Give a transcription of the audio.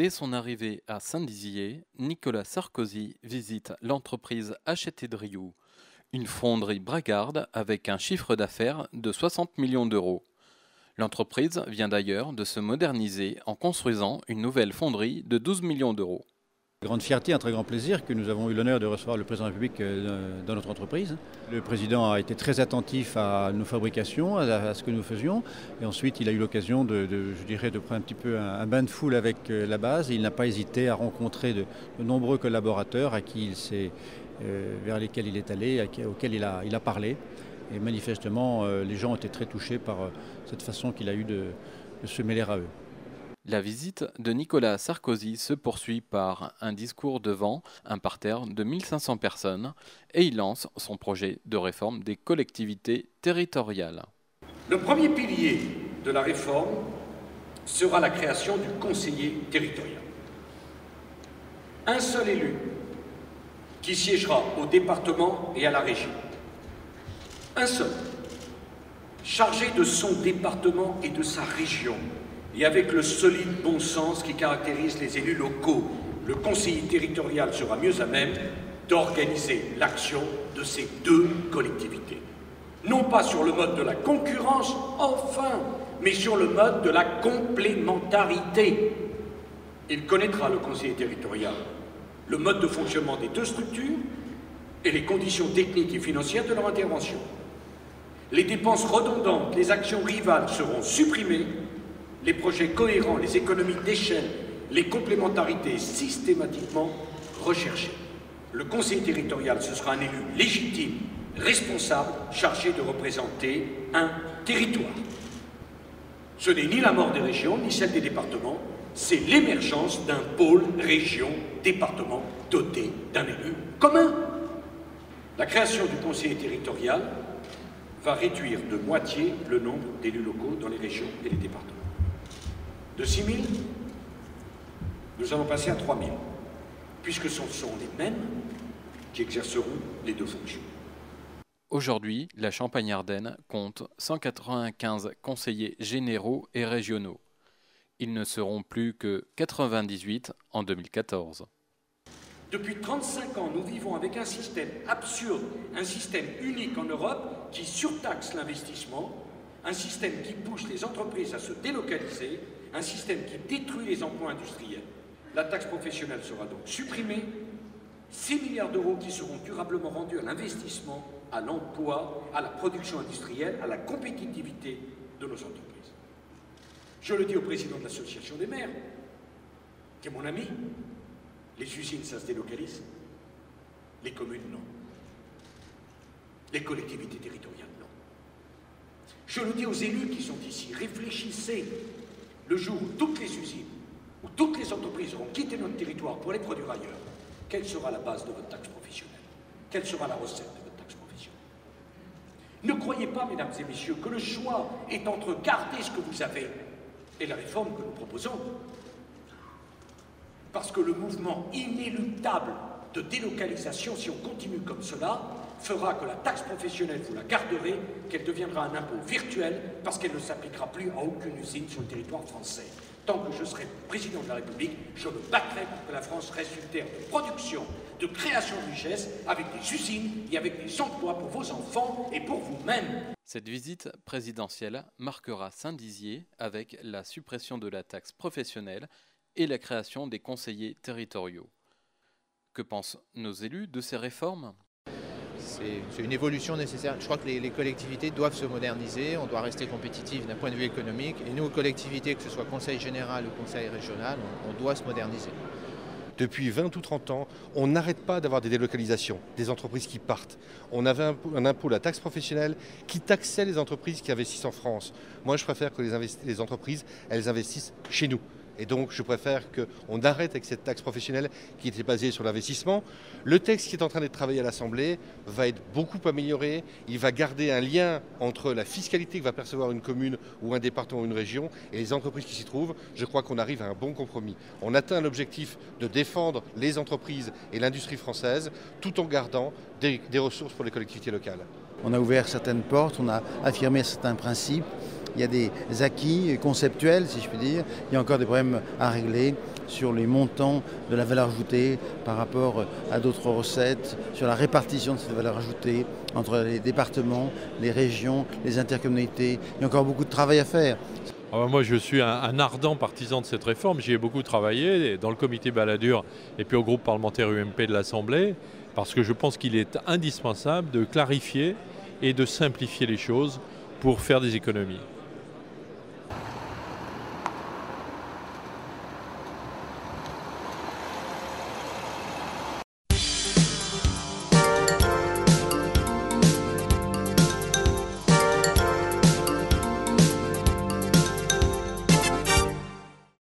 Dès son arrivée à Saint-Dizier, Nicolas Sarkozy visite l'entreprise Hachette Driou, une fonderie bragarde avec un chiffre d'affaires de 60 millions d'euros. L'entreprise vient d'ailleurs de se moderniser en construisant une nouvelle fonderie de 12 millions d'euros. Grande fierté, un très grand plaisir que nous avons eu l'honneur de recevoir le président de la République dans notre entreprise. Le président a été très attentif à nos fabrications, à ce que nous faisions. Et ensuite, il a eu l'occasion de prendre un petit peu un bain de foule avec la base. Et il n'a pas hésité à rencontrer de nombreux collaborateurs vers lesquels il est allé, auxquels il a parlé. Et manifestement, les gens ont été très touchés par cette façon qu'il a eu de se mêler à eux. La visite de Nicolas Sarkozy se poursuit par un discours devant un parterre de 1500 personnes et il lance son projet de réforme des collectivités territoriales. Le premier pilier de la réforme sera la création du conseiller territorial. Un seul élu qui siégera au département et à la région. Un seul, chargé de son département et de sa région. Et avec le solide bon sens qui caractérise les élus locaux, le conseiller territorial sera mieux à même d'organiser l'action de ces deux collectivités. Non pas sur le mode de la concurrence, enfin, mais sur le mode de la complémentarité. Il connaîtra, le conseiller territorial, le mode de fonctionnement des deux structures et les conditions techniques et financières de leur intervention. Les dépenses redondantes, les actions rivales seront supprimées. Les projets cohérents, les économies d'échelle, les complémentarités systématiquement recherchées. Le conseil territorial, ce sera un élu légitime, responsable, chargé de représenter un territoire. Ce n'est ni la mort des régions, ni celle des départements, c'est l'émergence d'un pôle région-département doté d'un élu commun. La création du conseil territorial va réduire de moitié le nombre d'élus locaux dans les régions et les départements. De 6 000, nous allons passer à 3 000, puisque ce sont les mêmes qui exerceront les deux fonctions. Aujourd'hui, la Champagne-Ardenne compte 195 conseillers généraux et régionaux. Ils ne seront plus que 98 en 2014. Depuis 35 ans, nous vivons avec un système absurde, un système unique en Europe qui surtaxe l'investissement, un système qui pousse les entreprises à se délocaliser, un système qui détruit les emplois industriels. La taxe professionnelle sera donc supprimée, 6 milliards d'euros qui seront durablement rendus à l'investissement, à l'emploi, à la production industrielle, à la compétitivité de nos entreprises. Je le dis au président de l'association des maires, qui est mon ami, les usines ça se délocalise, les communes non, les collectivités territoriales non. Je le dis aux élus qui sont ici, réfléchissez. Le jour où toutes les usines, où toutes les entreprises auront quitté notre territoire pour aller produire ailleurs, quelle sera la base de votre taxe professionnelle? Quelle sera la recette de votre taxe professionnelle? Ne croyez pas, mesdames et messieurs, que le choix est entre garder ce que vous avez et la réforme que nous proposons. Parce que le mouvement inéluctable de délocalisation, si on continue comme cela, fera que la taxe professionnelle, vous la garderez, qu'elle deviendra un impôt virtuel parce qu'elle ne s'appliquera plus à aucune usine sur le territoire français. Tant que je serai président de la République, je me battrai pour que la France reste une terre de production, de création de richesses, avec des usines et avec des emplois pour vos enfants et pour vous-même. Cette visite présidentielle marquera Saint-Dizier avec la suppression de la taxe professionnelle et la création des conseillers territoriaux. Que pensent nos élus de ces réformes ? C'est une évolution nécessaire. Je crois que les collectivités doivent se moderniser, on doit rester compétitif d'un point de vue économique. Et nous, collectivités, que ce soit conseil général ou conseil régional, on doit se moderniser. Depuis 20 ou 30 ans, on n'arrête pas d'avoir des délocalisations, des entreprises qui partent. On avait un impôt, la taxe professionnelle, qui taxait les entreprises qui investissent en France. Moi, je préfère que les entreprises, elles investissent chez nous. Et donc, je préfère qu'on arrête avec cette taxe professionnelle qui était basée sur l'investissement. Le texte qui est en train d'être travaillé à l'Assemblée va être beaucoup amélioré. Il va garder un lien entre la fiscalité que va percevoir une commune ou un département ou une région et les entreprises qui s'y trouvent. Je crois qu'on arrive à un bon compromis. On atteint l'objectif de défendre les entreprises et l'industrie française tout en gardant des ressources pour les collectivités locales. On a ouvert certaines portes, on a affirmé certains principes. il y a des acquis conceptuels, si je puis dire. Il y a encore des problèmes à régler sur les montants de la valeur ajoutée par rapport à d'autres recettes, sur la répartition de cette valeur ajoutée entre les départements, les régions, les intercommunalités. Il y a encore beaucoup de travail à faire. Moi, je suis un ardent partisan de cette réforme. J'y ai beaucoup travaillé dans le comité Balladur et puis au groupe parlementaire UMP de l'Assemblée, parce que je pense qu'il est indispensable de clarifier et de simplifier les choses pour faire des économies.